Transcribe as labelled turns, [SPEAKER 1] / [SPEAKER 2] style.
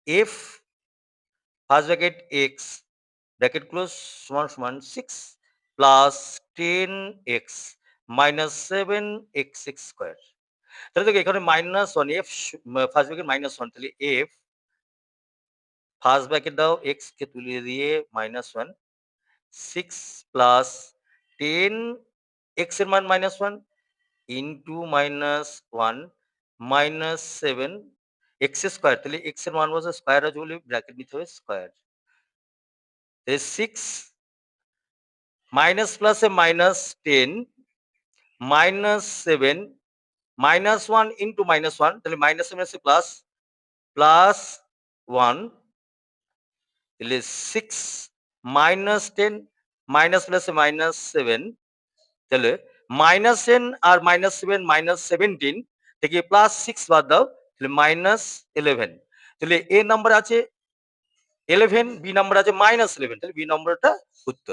[SPEAKER 1] F first bracket x bracket close সমান সমান 6 plus 10x minus 7x square. তাহলে দেখো এখানে -1 এফ ফার্স্ট ব্র্যাকেট -1 তাহলে এফ ফার্স্ট ব্র্যাকেট দাও এক্স কে তুলে দিয়ে -1 6 প্লাস 10 এক্স এর মান -1 ইন্টু -1 মাইনাস 7 এক্স স্কোয়ার, তাহলে এক্স এর মান বসে স্কোয়ার আছে বলে ব্র্যাকেট নিতে হবে স্কোয়ার। 6 মাইনাস প্লাসে -10 -7 -1 ইন্টু -1 তাহলে -7 আছে প্লাস +1 তাহলে 6 -10 মাইনাস প্লাসে -7 তাহলে -10 আর -7 -17 থেকে +6 বাদ দাও তাহলে -11 তাহলে এ নাম্বার আছে 11 বি নাম্বার আছে -11 তাহলে বি নম্বরটা উত্তর।